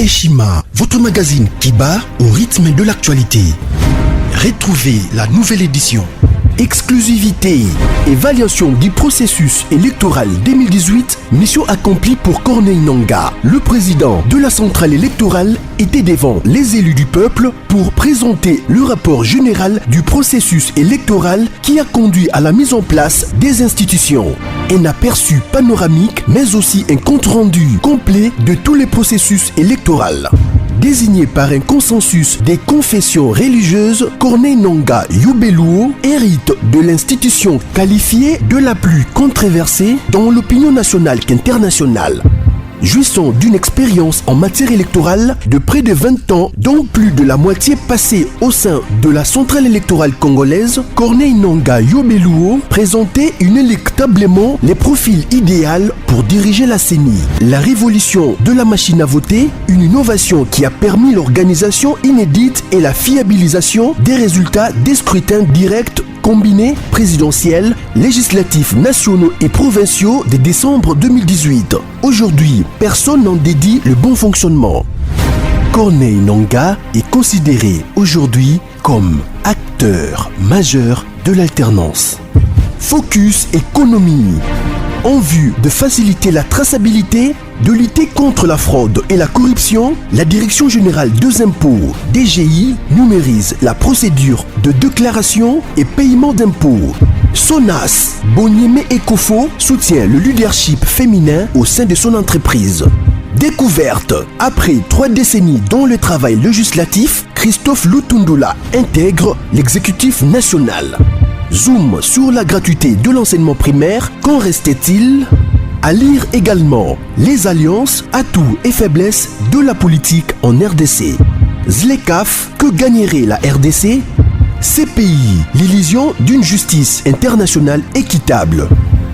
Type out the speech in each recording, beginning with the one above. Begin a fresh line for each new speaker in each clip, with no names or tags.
Eshima, votre magazine qui bat au rythme de l'actualité. Retrouvez la nouvelle édition. Exclusivité, évaluation du processus électoral 2018, mission accomplie pour Corneille Nangaa. Le président de la centrale électorale était devant les élus du peuple pour présenter le rapport général du processus électoral qui a conduit à la mise en place des institutions. Un aperçu panoramique, mais aussi un compte-rendu complet de tous les processus électoraux. Désigné par un consensus des confessions religieuses, Corneille Nangaa Yobeluo hérite de l'institution qualifiée de la plus controversée dans l'opinion nationale qu'internationale. Jouissant d'une expérience en matière électorale de près de 20 ans, dont plus de la moitié passée au sein de la centrale électorale congolaise, Corneille Nangaa Yobeluo présentait inéluctablement les profils idéaux pour diriger la CENI. La révolution de la machine à voter, une innovation qui a permis l'organisation inédite et la fiabilisation des résultats des scrutins directs combinés présidentiels, législatifs nationaux et provinciaux de décembre 2018. Aujourd'hui, personne n'en dédie le bon fonctionnement. Corneille Nangaa est considéré aujourd'hui comme acteur majeur de l'alternance. Focus économie. En vue de faciliter la traçabilité, de lutter contre la fraude et la corruption, la Direction générale des impôts, DGI, numérise la procédure de déclaration et paiement d'impôts. Sonas, Bonieme Ecofo soutient le leadership féminin au sein de son entreprise. Découverte. Après 3 décennies dans le travail législatif, Christophe Lutundula intègre l'exécutif national. Zoom sur la gratuité de l'enseignement primaire. Qu'en restait-il? À lire également les alliances, atouts et faiblesses de la politique en RDC. Zlekaf, que gagnerait la RDC? CPI, l'illusion d'une justice internationale équitable.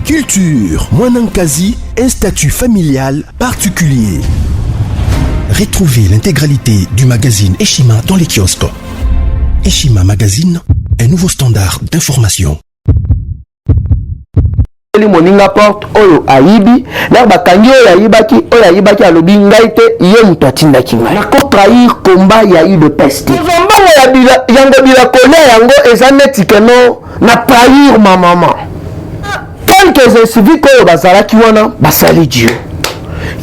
Culture, Mwanankazi, un statut familial particulier. Retrouvez l'intégralité du magazine Eshima dans les kiosques. Eshima Magazine, un nouveau standard d'information.
Moninga porte oyo aibi na bakangi oyo ayibaki alobi ngai te ye mutu atindaki ngai na ko trahir combat ya eu de peste mbongo ya yango bilakole yango eza neti keno na trahir ma maman quelques civiques oyo bazalaki wana basali Dieu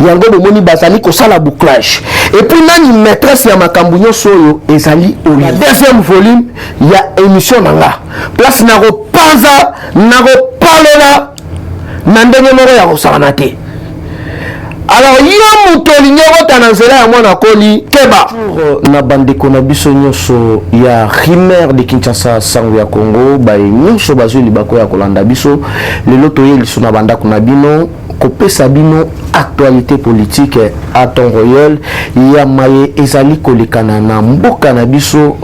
yango bomoni bazali kosala bouclage et puis nani maîtresse ya makambo nyonso oyo ezali oyo deuxième volume ya émission nanga place na kopanza na kopalola na ndenge moko ya kosakana te. Alors yo mutu olingi okota na nzela ya mwana koli keba na bandeko na biso nyonso ya Rimer de Kinshasa sango ya Congo baye nyonso bazwi libako ya kolanda biso lelo toyeliso na bandako na bino kopesa bino actualité politique à temps réel ya maye ezali kolekana na mboka na biso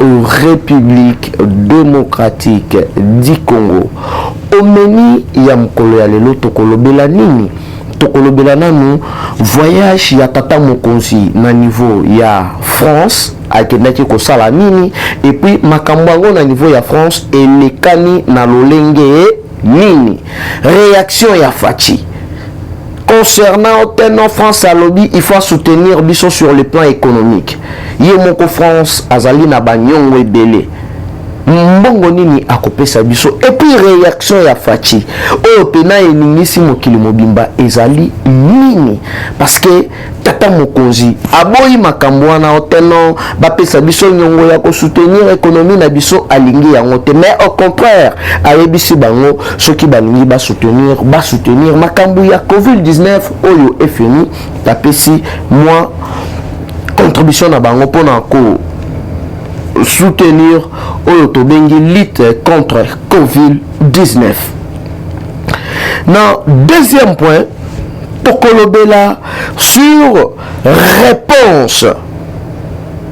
République démocratique du Congo. Omeni ya mkolo ya lelo tokolobela nini? Tokolobela nanu voyage ya tata mokonzi na niveau ya France akendaki kosala nini et puis makambo yango na niveau ya France elekani na lolenge nini? Réaction ya Fachi concernant Tenor France à lobby, il faut soutenir biso sur le plan économique. Yemoko France azali na banyongo ebele. Mbongo nini akopesa biso et puis réaction ya Fachi oyo pena eningisi mokili mobimba ezali nini parce que tata mokonzi aboyi makambo wana oteno bapesa biso nyongo ya ko soutenir économie na biso alingi yango te mais au contraire ayebisi bango soki balingi ba soutenir makambo ya COVID-19 oyo FMI tapesi moi contribution na bango pona ko soutenir Oyotobengi lutte contre COVID-19. Deuxième point, Tokolobela sur réponse.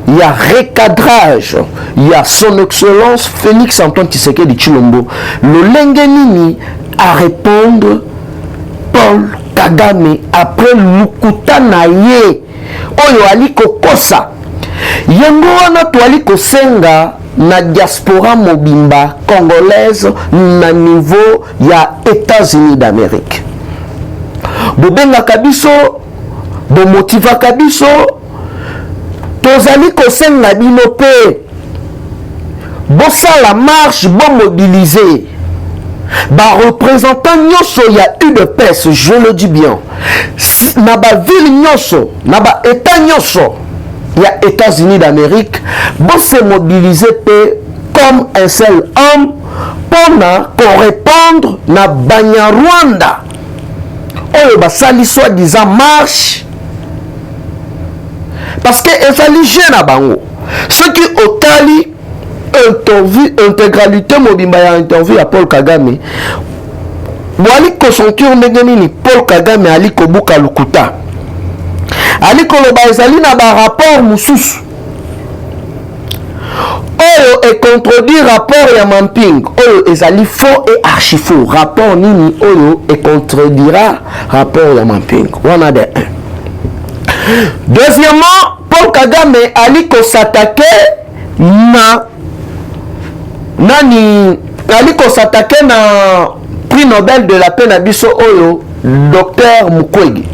Il y a recadrage. Il y a son excellence Félix Antoine Tshisekedi Tshilombo. Le Lengenini à répondre Paul Kagame après Lukuta Naye. Oyo ali kokosa. Yango wana toali kosenga na diaspora mobimba congolaise na niveau ya États-Unis d'Amérique. Bobenga kabiso, bomotiva kabiso, tozali kosenga bino pe bosala marche mobiliser représentant nyonso ya UDPS, je le dis bien, na ba ville nyonso, na ba état nyonso ya États-Unis d'Amérique, se mobiliser pe comme un seul homme pour répondre na Banyarwanda oyo basali soi-disant marche parce que ezali jeune na bango ceux qui otali intégralité mobimba ya interview ya Paul Kagame boali kosentir ndenge nini Paul Kagame ali kobuka lukuta ali koloba ezali na barapport mosusu oyo e contredire rapport ya Mamping oyo ezali faux et archi faux rapport nini oyo e contredira rapport ya Mamping wana de un. Deuxièmement, Paul Kagame ali ko s'attaquer na nani ali ko s'attaquer na prix Nobel de la paix na biso oyo Dr Mukwege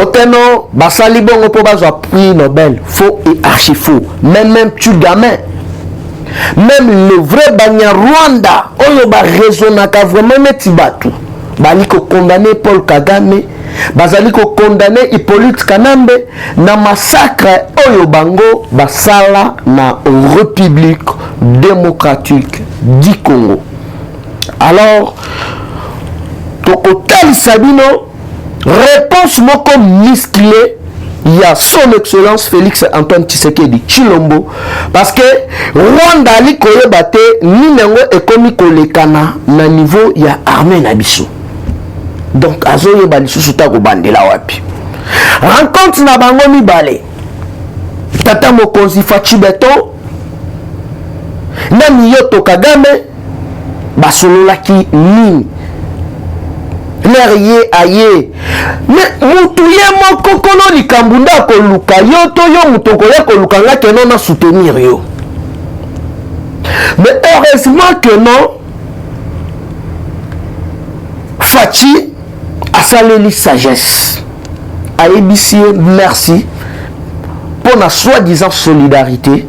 Oteno basali bongo po bazwa prix Nobel faux et archi faux même tu gamin même le vrai Banyarwanda oyo ba raisonnaka vraiment neti batu bali ko condamner Paul Kagame bazali ko condamner Hippolyte Kanambe na massacre oyo bango basala na République démocratique du Congo. Alors tokotali sabino réponse moko musclée, il y a son excellence Félix Antoine Tshisekedi Chilombo parce que Rwanda ali koyebate ni nango ekomi kolekana na niveau ya armée na biso. Donc azoyeba lisusu ta ko bandela wapi. Rencontre na bango mibale. Tata Mokonzi Fachi Beto na Miyoto Kagame basololaki nini Nerye aye mutu ye moko kono likambunda koluka yo to yo mutoko ya koluka nga keno na soutenir yo. Mais heureusement que non Fachi a saleli sagesse aebisi merci pour la soi-disant solidarité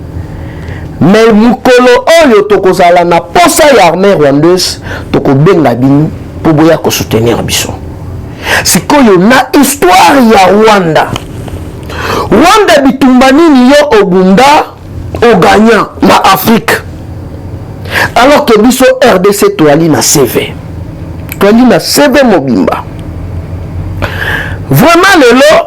mais mukolo oyo tokozala na posa ya armée rwandaise tokobenga bino pour boya ko soutenir biso sikoyo na histoire ya Rwanda bitumba nini yo obunda o gagnant na Afrique alors que biso RDC toali na CV mobimba vraiment lelo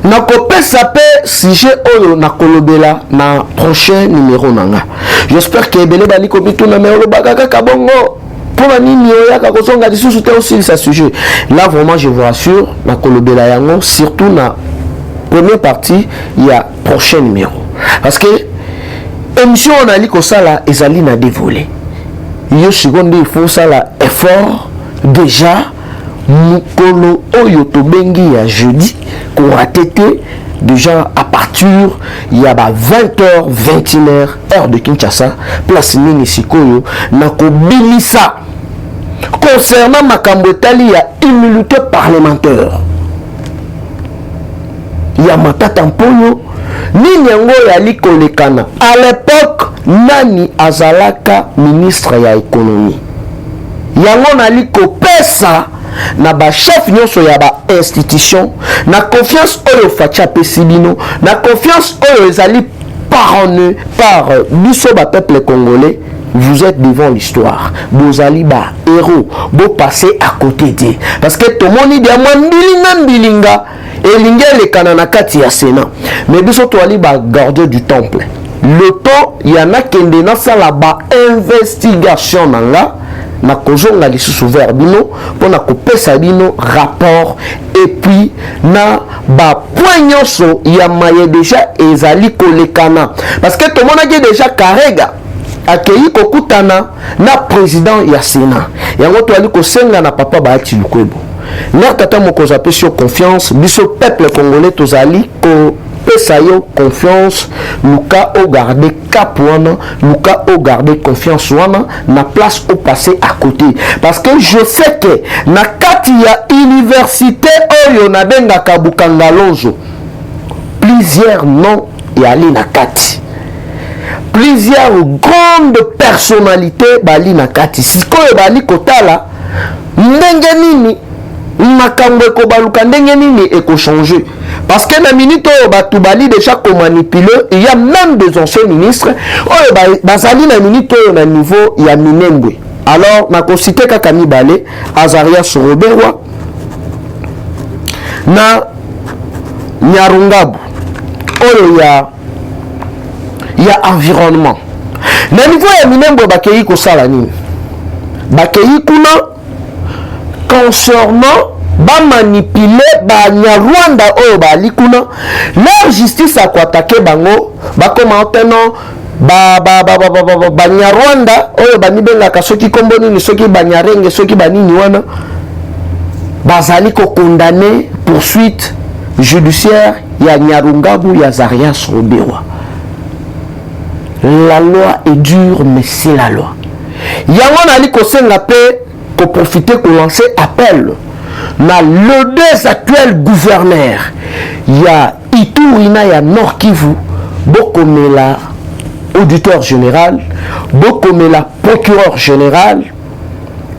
nakopesa pe sujet oyo nakolobela na prochain numéro nanga. J'espère que ebele bali komituna me olobaka kaka bongo pour la nini oyaka kozonga lisusu te aussi ça sujet. Là vraiment je vous rassure nakolobela yango surtout na première partie il y a prochain numéro parce que émission on ali kosala ezali na dévolé. Yo seconde il faut sala effort déjà mukolo oyo tobengi ya jeudi ko ratete déjà à partir il y a 20h 21h heure de Kinshasa place nini sikoyo na ko bilisa concernant makambo etali ya immunité parlementaire ya matata mponyo nini yango yali kolekana à l'époque nani azalaka ministre ya économie yango nali kopesa na ba chef nyonso ya ba institution na confiance oyo facha pesibino na confiance oyo ezali par biso ba peuple congolais. Vous êtes devant l'histoire. Vous allez ba héros. Vous passez à côté de. Parce que tout le monde dit mbilinga elinga le kanana kati ya Sénat. Mais biso to ali ba gardien du temple. Le temps il y en a qui ndena sala ba investigation nanga na kozonga lisusu vers bino pona kopesa bino rapport et puis na ba point nyonso ya maye déjà ezali kolekana parce que tout le monde a déjà Karega akei kokutana na président ya Sénat yango to ali kosenga na papa Bahati Lukwebo ner tata mokoza pe sur confiance biso peuple congolais tozali ko pesa yo confiance luka o garder cap wana luka o garder confiance wana na place au passé à côté parce que je sais que na kati ya université oyo na benga Kabukangalonzo plusieurs noms yali na kati plusieurs grandes personnalités bali na kati sikoyo bali kotala ndenge nini makambo ekobaluka ndenge nini ekochanger parce que na minute oyo bato bali déjà komanipuler il y a même des anciens ministres oyo bazali na minute oyo na niveau ya minembwe alors nakosite kaka mibale Azarias Roberwa na Nyarungabu oyo ya environnement na niveau ya minembwe bakei kosala nini bakei kuna concernant bamanipuler banyarwanda oyo bali kuna leur justice akoatake bango bakoma oteno banyarwanda oyo banibengaka soki kombo nini soki banyarenge soki banini wana bazali kokondane poursuite judiciaire ya Nyarungabu ya Azarias Roberwa. La loi est dure mais c'est la loi yango nali kosenga pe pour profiter pour lancer appel na le deux actuels gouverneurs ya Ituri na ya Nord Kivu bokomela auditeur général bokomela procureur général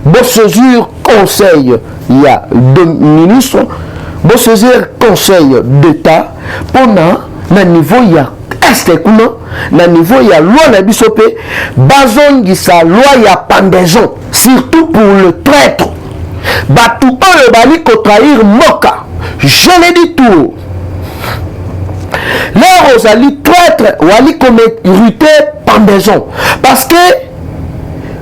bosaisir conseil ya de ministre bosaisir conseil d'état pona na niveau ya este kuna na niveau ya loi na biso pe bazongisa loi ya pendaison surtout pour le traître batu oyo bali ko trahir moka je l'ai dit tout leur ozali traître wali commettre pendaison parce que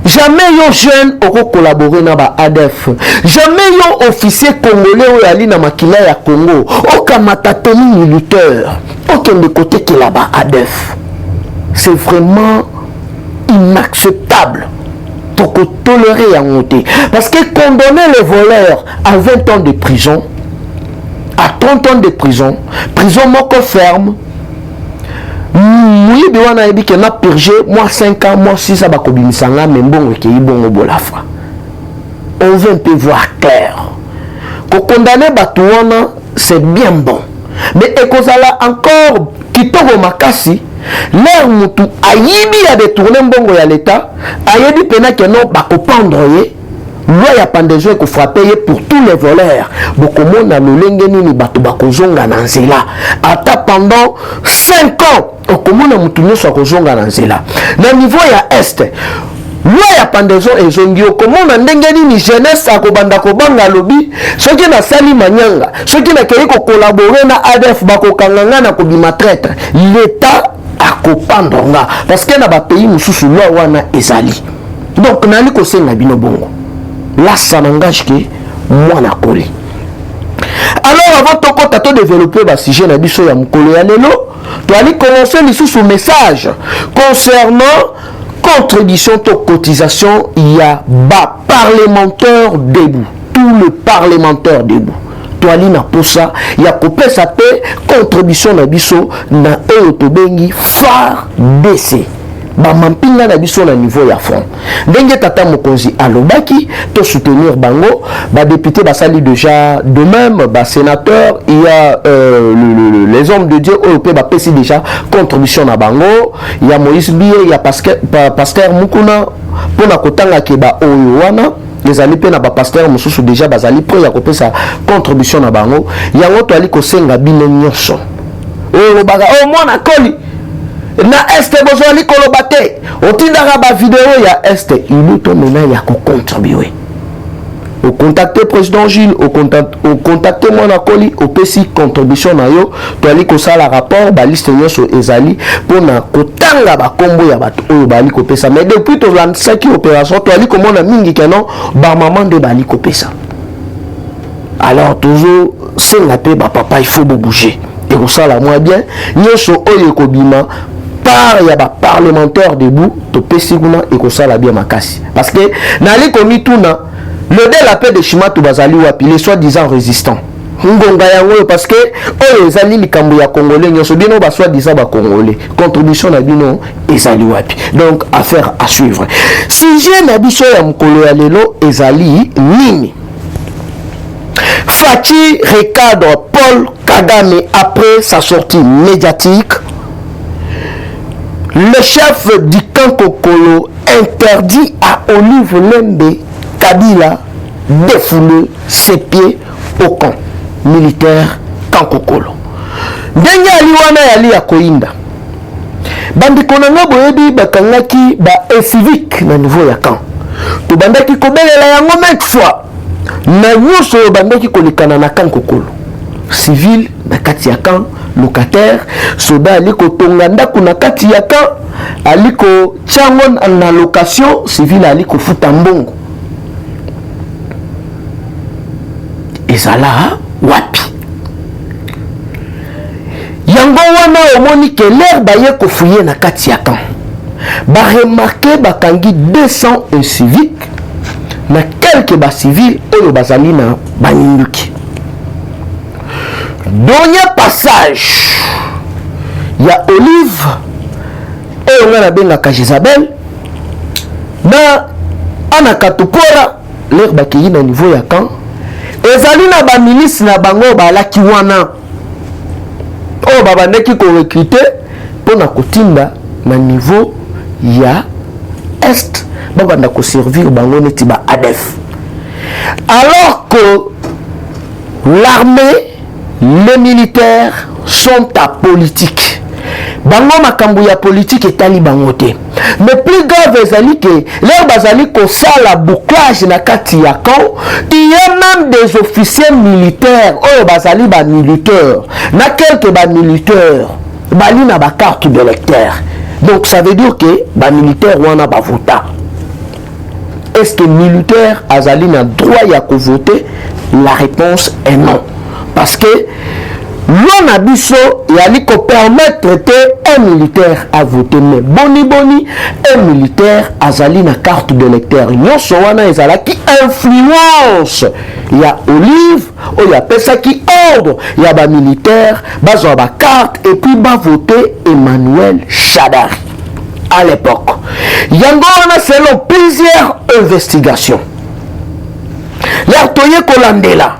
jamais yo jeune oko collaborer na ba ADF jamais yo officier congolais oyo ali na makila ya Congo okamata tenue militaire okende côté que là-bas ADF c'est vraiment inacceptable pour que tolérer en monter parce que condamner les voleurs à 20 ans de prison à 30 ans de prison moko ferme muyibi wana yebi ke na purgé moi 5 ans moi 6 ans bakobimisanga mais mbongo ke ibongo bolafa on veut un peu voir clair ko condamner batu wana c'est bien bon mais ekozala encore kitoko makasi l'air mutu ayibi ya détourner mbongo ya l'état ayebi pena ke non bakopendre ye loi ya pendaison ko frapper pour tous les voleurs bokomona lolenge nini bato bakozonga na nzela ata pendant 5 ans okomona mutu nyonso akozonga na nzela na niveau ya este loi ya pendaison ezongi okomona ndenge nini jeunesse akobanda kobanga lobi soki na sali manyanga soki na kei ko collaborer na ADF bakokanganga na kobima traître l'état akopandonga parce que na ba pays mususu loi wana ezali donc nali kosenga bino bongo là ça n'engage que moi na koli alors avant tokota to développer ba sujet na biso ya mukolo ya lelo to ali commencer lisusu message concernant contribution to cotisation il y a bas parlementaire debout tout le parlementaire debout to ali na posa ya kopesa pe contribution na biso na oyo to bengi phare DC bamampinga na biso na niveau ya front ndenge tata mokonzi alobaki to soutenir bango ba député basali déjà de même ba sénateur il y a les hommes de Dieu oyo pe ba pesi déjà contribution na bango il y a Moïse Bié il y a pasteur Mukuna pona kotanga ke ba oyo wana les alliés pe na ba pasteur mosusu déjà bazali prêt ya kopesa contribution na bango yango to ali kosenga bino nyonso oyo baga o mwana koli na este bozali kolobate otindaka ba vidéo ya este iluto mena ya ko contribuer au contacter président Gilles au contacter mwana koli au pesi contribution na yo to ali ko sala rapport ba liste nyonso ezali pona kotanga ba kombo ya bato oyo bali ko pesa mais depuis to lansaki opération to ali ko mona mingi keno ba maman de bali ko pesa alors toujours c'est la paix ba papa il faut bouger et ko sala moi bien nyonso oyo ko bima par ya ba parlementaire debout to pesi kuna et ko sala bien makasi parce que nali komi tuna le de la paix de Chima to bazali wapi les soi-disant résistants ngonga yango parce que oyo ezali likambo ya congolais nyonso bino baswa disa ba congolais contribution na bino ezali wapi. Donc affaire à suivre. Sujet na biso ya mokolo ya lelo ezali nini? Fachi recadre Paul Kagame après sa sortie médiatique. Le chef du camp Kokolo interdit à Olive Lembe Kabila défouler ses pieds au camp militaire camp Kokolo. Ndenge aliwana yali ya koinda. Bandiko na nga boyebi bakangaki ba civique na niveau ya camp. To bandaki kobelela yango maintes fois. Na nyonso bandaki kolikana na camp Kokolo. Civil na kati ya camp, locataire, soda aliko tonga ndaku na kati ya camp, aliko changon na location, civil aliko futa mbongo. Ezala wapi? Yango wana omoni ke l'air baye kofuye na kati ya camp. Ba remarqué bakangi 200 civiques na quelques ba civils oyo bazali na baninduki. Dernier passage, il y a Olive et on a bien la Isabelle. Na Anakatupora, l'herbe qui est au niveau ya camp. Et Zalina ba milice na bango ba la kiwana. Oh babande qui ko recruter pour na kotinda na niveau ya est. Babanda ko servir bango neti ba ADF. Alors que l'armée, les militaires sont à politique. Bango makambu ya politique etali bangote. Mais plus grave ezali que leur bazali ko sala bouclage na kati ya camp, il y a même des officiers militaires oyo bazali ba militaires. Na quelques ba militaires bali na ba carte de lecteur. Donc ça veut dire que ba militaire wana ba vota. Est-ce que militaire azali na droit ya ko voter? La réponse est non. Parce que l'on a biso yali ko permettre un militaire à voter, mais boni un militaire azali na carte de lecteur. Nyonso wana ezala qui influence. Il y a Olive, il y a pesa qui ordre, il y a ba militaire, bazwa ba carte et puis ba voter Emmanuel Chadari à l'époque. Yango wana selon plusieurs investigations. L'artoye kolandela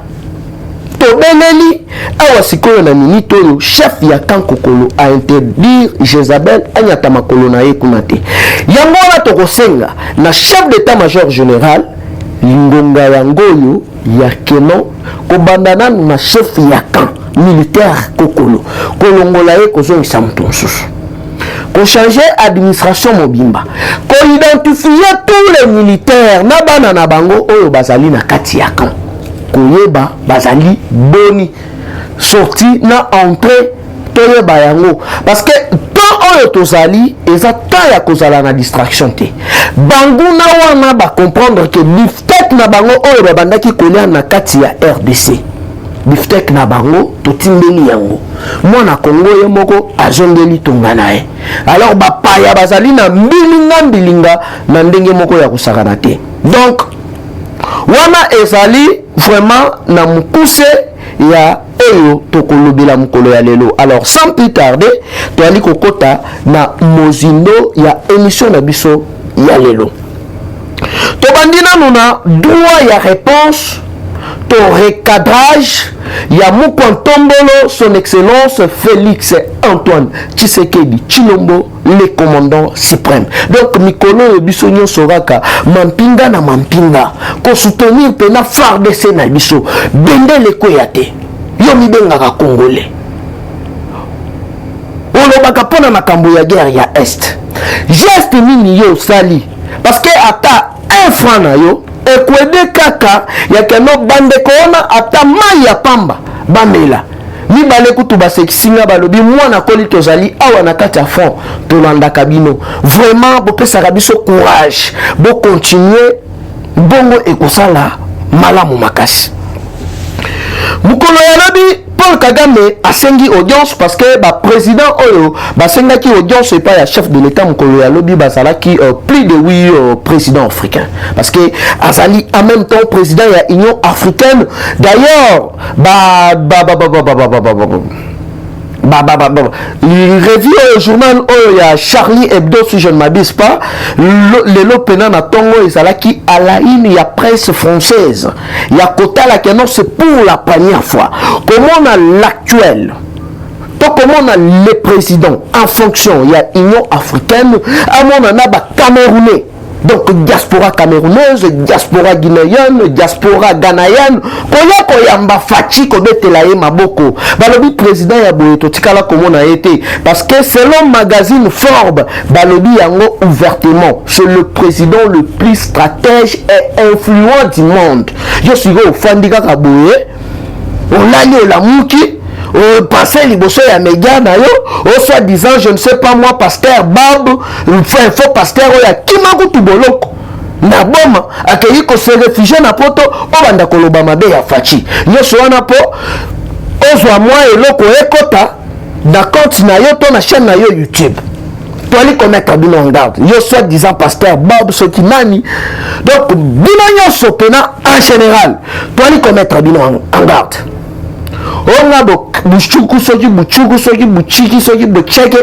Tobeleli awa sikoyo na minito yo chef ya camp Kokolo a interdire Jezabel anyata makolo na ekunate. Yango na tokosenga na chef d'état-major général lingonga yangoyo ya keno kobandana na chef ya camp militaire Kokolo kolongola ye kozongisa mutu nsusu ko changer administration mobimba ko identifier tous les militaires na bana na bango oyo bazali na kati ya camp koyeba bazali boni sorti na entrée toyeba yango parce que tant oyo tozali eza ta ya kozala na distraction te banguna wana ba comprendre que biftek na bango oyo babandaki kolia na kati ya RDC biftek na bango totimbeli yango mwana Kongo ye moko azongeli tonga nae alors bapaya bazali na mbilinga na ndenge moko ya kosakana te. Donc wana ezali vraiment na mukuse ya eyo tokolobela mukolo ya lelo. Alors sans plus tarder toali kokota na mozindo ya émission na biso ya lelo. Tobandina nuna droit ya réponse to recadrage ya Mukwantombolo son excellence Félix Antoine Tshisekedi Tshilombo le commandant suprême. Donc mikolo biso nyonso kaka mampinga na mampinga ko soutenir pena FARDC na biso bendele koyate yo mibengaka congolais olobaka pona makambo ya guerre ya est geste nini yo sali parce que ata un franc na yo ekwede kaka ya keno bande koona ata mai ya pamba bamela mibale kutu basekisinga balobi mwana koli tozali awa na kati ya fond tolandaka bino vraiment bopesaka biso courage bo continuer bongo ekosala malamu makasi. Mukolo ya lobi Paul Kagame asengi audience parce que président oyo basengaki audience et pas le chef de l'état mokolo ya lobi bazalaki plus de 8 présidents africains parce que azali en même temps président ya Union africaine. D'ailleurs il revient au journal il y a Charlie Hebdo si je ne m'abuse pas le lopena na tongo ezalaki à la une il y a presse française il y a kotala que non c'est pour la première fois comment on a l'actuel comment on a les présidents en fonction il y a Union africaine à mon anaba camerounais. Donc diaspora camerounaise, diaspora guinéenne, diaspora ghanéenne, koyamba fachi kobetela ye maboko. Balobi président ya boyeto tikala comment on a été parce que selon magazine Forbes, balobi yango ouvertement, c'est le président le plus stratège et influent du monde. Je suis au fandika kaboye, on l'a dit la mouki. Passer liboso ya média na yo soit disant je ne sais pas moi pasteur Bab faux pasteur ya kimakutu boloko na boma akei ko se réfugier na poto obanda koloba mabe ya fachi nyonso wana po ozwa moi eloko ekota na compte na yo to na chaîne na yo YouTube toali commettre bino en garde yo soit disant pasteur Bob soki nani donc bino nyonso pena en général toali commettre bino en garde. On a buchuku soki buchuku soki buchiki soki bucheke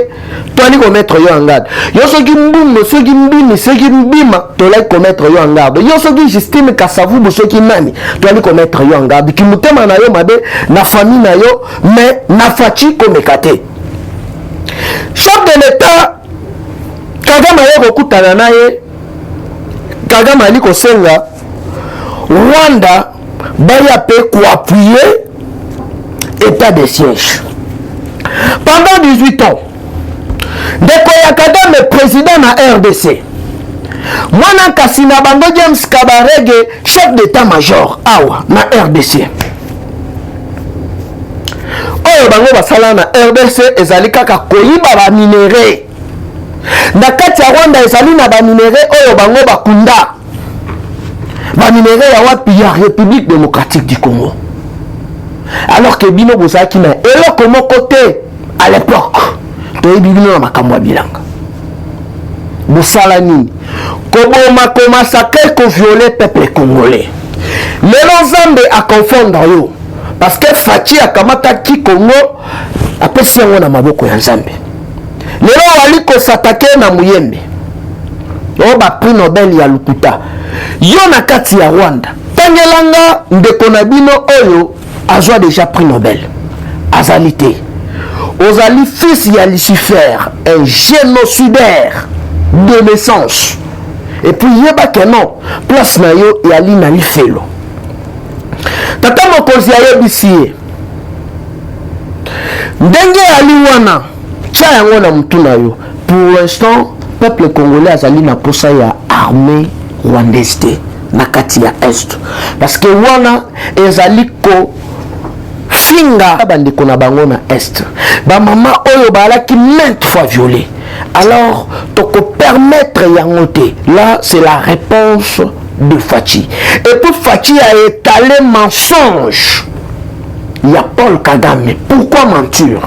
toali commettre yo en garde yo soki mbumbo soki mbimi soki mbima toali commettre yo en garde yo soki Justine Kasavu soki nani toali commettre yo en garde kimutema na yo mabe na famille na yo mais na fachi komekate chef de l'état Kagame yo kokutana na ye Kagame ali kosenga Rwanda baya pe ko appuyer état de siège pendant 18 ans. Dekoya Kagame président na RDC. Mwana Kasina Bango James Kabarege chef d'état-major awa na RDC. Oyo bango basala na RDC ezali kaka koyiba ba minéré. Na kati ya Rwanda ezali na ba minéré oyo bango bakunda. Ba minéré ya wapi ya République démocratique du Congo. Alors que bino bozaki na eloko moko te à l'époque toyebi bino na makambo ya bilanga bosala nini koboma komasakre kovioler peuple congolais lelo nzambe akonfondre yo parce que Fachi akamataki Congo apesi yango na maboko ya nzambe lelo wali kosatake na muyembe oyo baprix Nobel ya lukuta yo na kati ya Rwanda tangelanga ndeko na bino oyo azwa déjà prix Nobel azalité ozali fils ya Lucifer un génocidaire de naissance et puis yeba que non place na yo yali na lifelo tata mokonzi ayebisi ye ndenge yali wana tia yango na mutu na yo pour l'instant peuple congolais azali na posa ya armée rwandaise te na kati ya est parce que wana ezali ko finga bandeko na bango na est ba mama oyo balaki maintes fois violé alors toko permettre yango te là c'est la réponse de Fachi et puis Fachi a étalé mensonge il y a Paul Kagame pourquoi mentir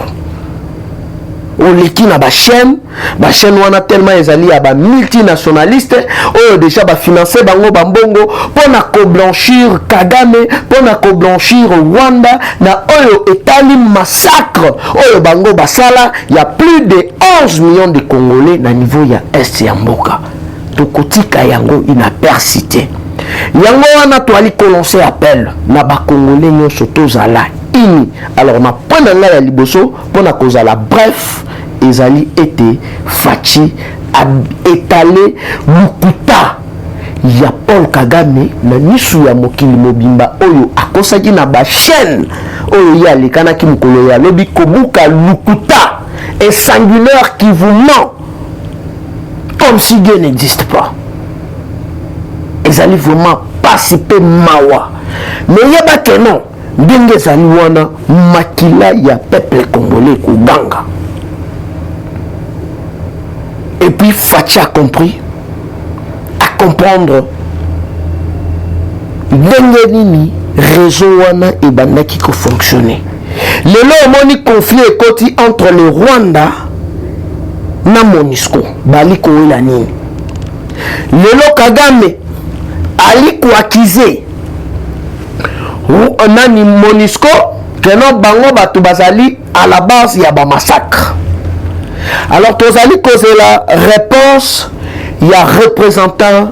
oleki na ba chaîne wana tellement ezali ya ba multinationaliste oyo déjà ba financer bango bambongo pona ko blanchir Kagame pona ko blanchir Rwanda na oyo etali massacre oyo bango basala il y a plus de 11 millions de Congolais na niveau ya est ya mboka tokotika yango inapercité yango wana toali lancer appel na ba Congolais nyonso tozala ini alors na point na ngai ya liboso pona kozala bref ezali été Fachi a étalé lukuta ya Paul Kagame na misu ya mokili mobimba oyo akosaki na ba chaîne oyo ya lekanaki mokolo ya lobi kobuka lukuta et sanguinaire qui vous ment comme si Dieu n'existe pas ezali vraiment participer mawa mais yeba que non ndenge ezali wana makila ya peuple congolais koganga. Et puis Fachi a compris, à comprendre ndenge nini réseau wana ebandaki ko fonctionner lelo omoni conflit ekoti entre le Rwanda na MONUSCO bali koyela nini lelo Kagame ali koakize nani MONUSCO keno bango batu bazali à la base ya ba massacre. Alors tozali cause la réponse ya représentant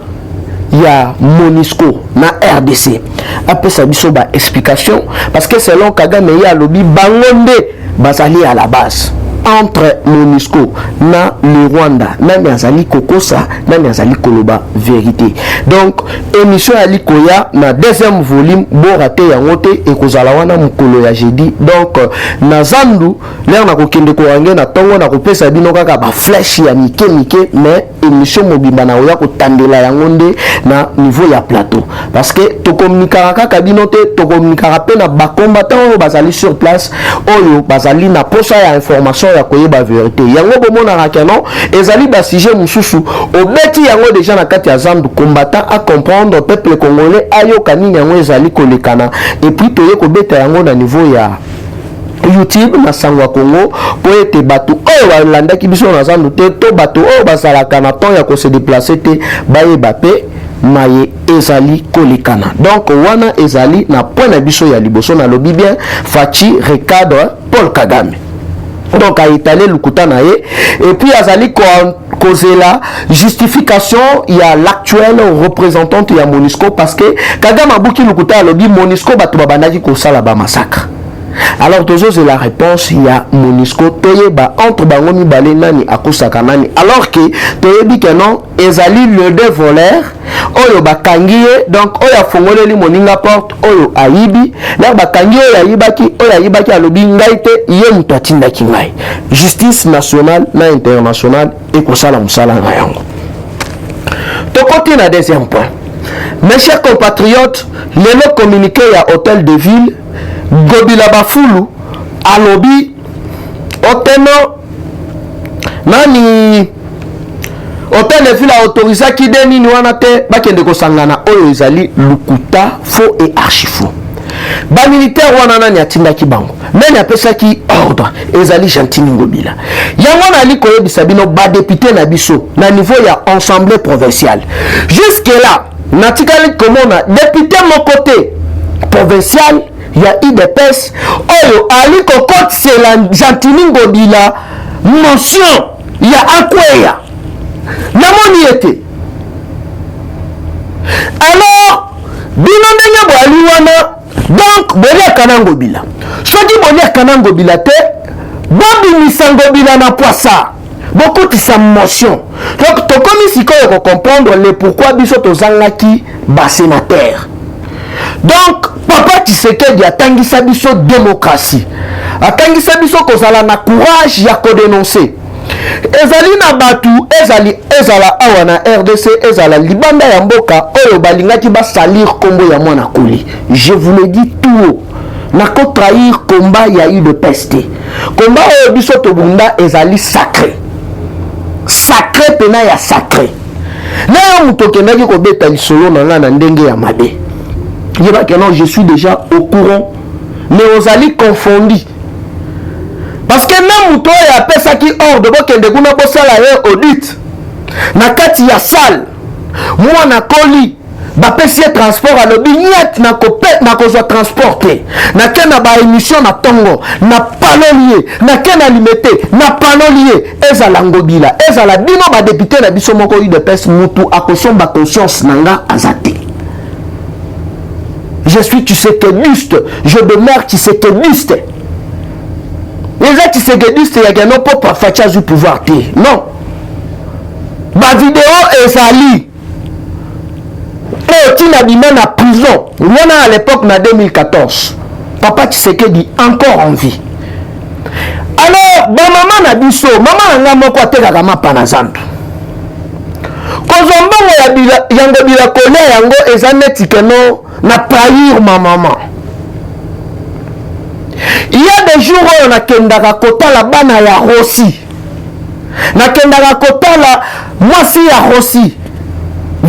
ya MONUSCO na RDC après ça biso ba explication parce que selon Kagame ya lobi bangonde bazali à la base entre MONUSCO na le Rwanda nani azali kokosa nani azali koloba vérité. Donc émission ya likoya na deuxième volume bo raté yango te ekozala wana mukolo ya jeudi. Donc na zandu l'air na kokende ko wange na tongo na kopesa bino kaka ba flash ya mike mais émission mobimba na oya ko tandela yango nde na niveau ya plateau parce que to communiquera kaka bino te to communiquera pe na ba combattants bazali sur place oyo bazali na posa ya information ya koyeba vérité yango bomona kano ezali ba sujet mususu obeti yango déjà na kati ya zandu combattant à comprendre peuple congolais ayoka nini yango ezali kolekana et puis toye ko beta yango na niveau ya YouTube na sangwa Congo po ete batu oyo balandaki biso na zandu te to batu oyo basalaka na temps ya ko se déplacer te bayeba pe maye ezali kolekana. Donc wana ezali na point na biso ya liboso na lobi bien Fachi recadre Paul Kagame. Donc a étalé lukuta na ye et puis azali cause la justification il y a l'actuel représentante ya MONUSCO parce que Kagame abuki lukuta lobi MONUSCO batu babandaki ko sala ba massacre. Alors toujours c'est la réponse il y a MONUSCO toyeba entre bango mibale nani akosaka nani alors que toyebi que non ezali le deux voleurs oyo bakangiye donc oyo afongoleli moninga porte oyo ayibi na bakangiye oyo ayibaki alobi ngai te ye mutu atindaki ngai. Justice nationale na internationale ekosala musala na yango. Tokoti na deuxième point. Mes chers compatriotes, le communiqué ya hôtel de ville Gobila Bafulu alobi oteno nani hôtel de ville a autorisé ki deni ni wana te bakende ko sangana oyo ezali lukuta faux et archi faux. Ba militaire wana nani atindaki bango nani apesaki ordre ezali Gentini Ngobila yango nali koyebisa bino ba député na biso na niveau ya assemblée provinciale jusque là natikali komona député mon côté provincial ya IDPS oyo ali kokotela Gentini Ngobila motion ya akweya namoni ete alors bino ndenge boali wana donc boliaka na Ngobila soki boliaka na Ngobila te bobimisa Ngobila na poisa bokotisa motion. Donc tokomi sikoyo ko comprendre le pourquoi biso tozangaki ba sénateur. Donc Papa Tshisekedi atangisa biso démocratie atangisa biso kozala na courage ya kodénoncer ezali na batu ezala awa na RDC ezala libanda ya mboka oyo balingaki basalir kombo ya mwana koli. Je vous le dis tout haut na ko trahir combat ya eu de peste combat oyo biso tobunda ezali sacré pena ya sacré na muto kendaki kobeta lisolo na nga na ndenge ya mabe yeba que non je suis déjà au courant mais ozali confondu parce que même muto ya pesa ki ordre bokende kuna bosala ye audit na kati ya salle mwana koli bapesi transport alobi nyet na kozwa transporte na ke na ba émission na tongo na panolier na ke na limité na panolier ezala Ngobila ezala bino ba député na biso moko UDPS mutu akosomba conscience nanga azate. Je suis Tshisekedi, je demeure Tshisekedi. Les Tshisekedi, il y a un pour faire du pouvoir. Non. Ma vidéo est sali. Et tu n'as même en prison. On a à l'époque, en 2014. Papa Tshisekedi encore en vie. Alors, maman n'a dit ça. Maman n'a pas dit que ma panazandu. Kozombo yango bila kole yango ezaneti keno na trahir ma maman. Il y a des jours où on a kendaka kotala bana ya Rossi. Na kendaka kotala mwasi ya Rossi.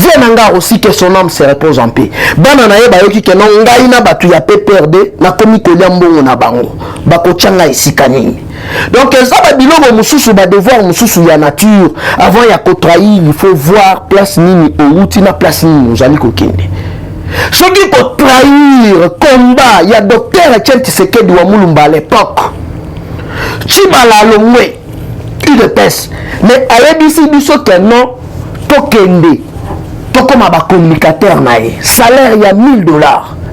Dieu nanga aussi que son âme se repose en paix. Bana na ye bayoki ke non ngai na batu ya PPRD na komi kolia mbongo na bango. Bako tchanga esika nini. Donc ça ba biloko mususu ba devoir mususu ya nature avant ya ko trahir, il faut voir place nini outi na place nini ozali kokende. Ce qui peut trahir combat, il y a docteur Etienne Tshisekedi wa Mulumba à l'époque. Chibala Longwe, UDPS, mais à l'EBC du soke non, tokende, comme un communicateur nae, salaire il y a $1000.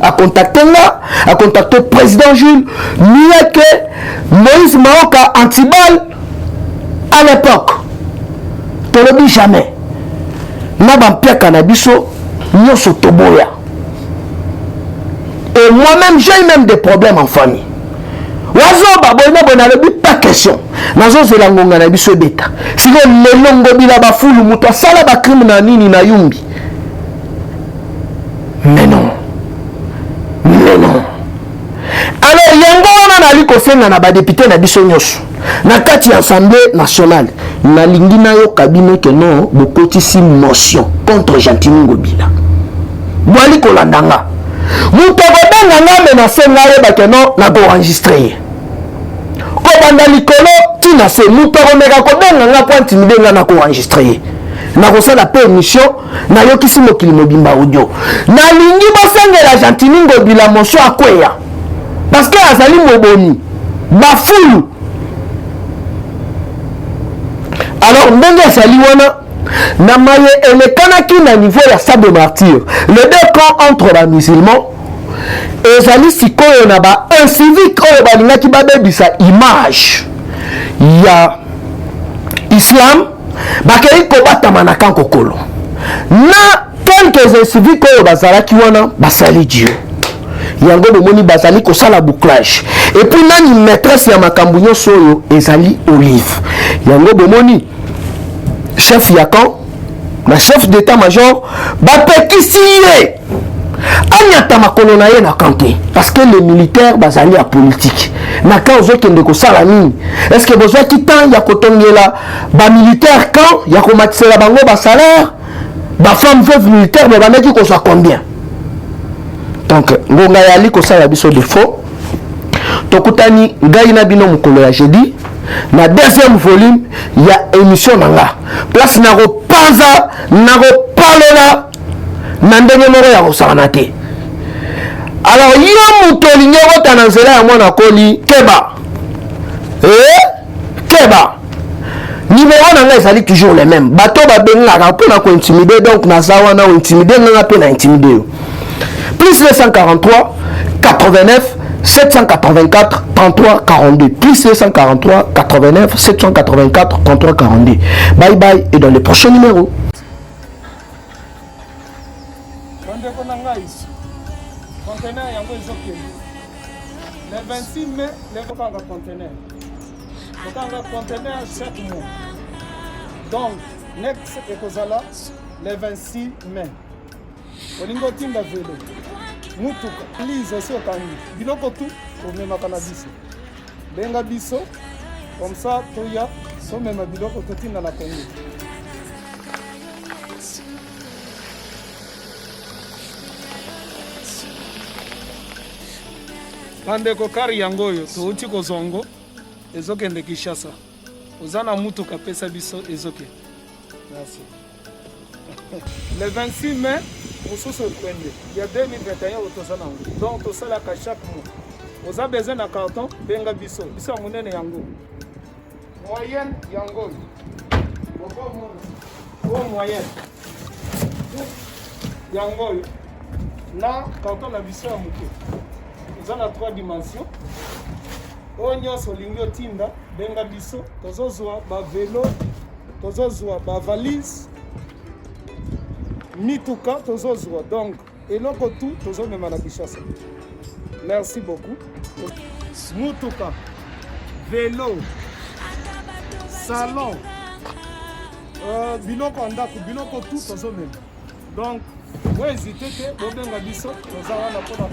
À contacter là, à contacter le président Jules, mieux que Moïse Maoka Antibal à l'époque. Tu ne le dis jamais. N'a pas cannabiso, nous sommes toboya. Et moi-même, j'ai même des problèmes en famille. Wazo baboina bonale pas question. Nazo zelangonga na biso beta. Siko lelongo bila ba fulu muto sala ba crime na nini na yumbi. Mais non. Mais non. Alors yango wana nali kosenga na ba député na biso nyoso. Na kati assemblée nationale, na lingi na yo cabinet que non bokotisi motion contre Gentini Ngobila. Mwali kolandanga. Muto kobenga ngame na senga yeba que non na ko enregistrer. Ko banda likolo tina se muto komeka kobenga nga po intimider nga na ko enregistrer. Na ko sala pe émission na yokisi mokili mobimba audio. Na lingi basengela Gentini Ngobila motion akweya. Parce que azali moboni ba fulu. Alors ndenge azali wana na maye elekanaki na niveau ya sable martyr. Les deux camps entre les musulmans ezali sikoyo na ba incivique oyo balingaki babebisa image ya islam bakei kobatama na kan kokolo na quelques inciviques oyo bazalaki wana basali Dieu yango bomoni bazali kosala bouclage et puis nani maîtresse ya makambo nyonso oyo ezali Olive yango bomoni chef ya camp na chef d'état-major bapekisi ye anyata makolo na ye na kanté parce que les militaires bazali ya politique na quand ozokende kosala nini est-ce que bozwaki temps ya kotongela bamilitaire camp ya komatisela bango basalaire bafemme veuve militaire me bandaki kozwa combien donc ngonga yali kosala biso défaut tokutani ngai na bino mokolo ya jeudi na deuxième volume ya émission nanga place na kopanza na kopalola na ndenge moko ya kosala te. Alors yo moto olingi okota na nzela ya mwana koli keba keba numéro na nga ezali toujours le même bato babengaka mpona kointimide donc naza wana ointimide nganga mpe na intimide yo plus 243 89 784 33 42 plus 243 89 784 33 42. Bye bye et dans les prochains numéros.
Le 26 mai, les conteneurs. Conteneur chaque mois. Donc, next ekozala le 26 mai. Olingo timba velo. Mutuka. Please aussi okangi. Biloko tu omemaka na biso. Benga biso. Comme ça, toya, so mema biloko totinda na Congo. Bandeko kari yango oyo touti kozongo ezokende Kinshasa. Ozana mutuka pesa biso ezoke. Merci. Le 26 mai, mosusu ekwende. Il y a 2021 otozana ngo. Donc tosalaka chaque mois. Oza besoin na carton benga biso. Biso munene yango. Moyenne yango. Bon moyenne. Yango. Na carton na biso ya muke. Nous avons 3 dimensions. Onyo solingo tinda benga biso tozozwa ba vélo tozozwa ba valise mituka tozozwa donc eloko tout tozomema na Kinshasa. Merci beaucoup. Mutuka vélo salon biloko ndako biloko tout tozomema donc moi hésiter que bobenga biso tozawana pona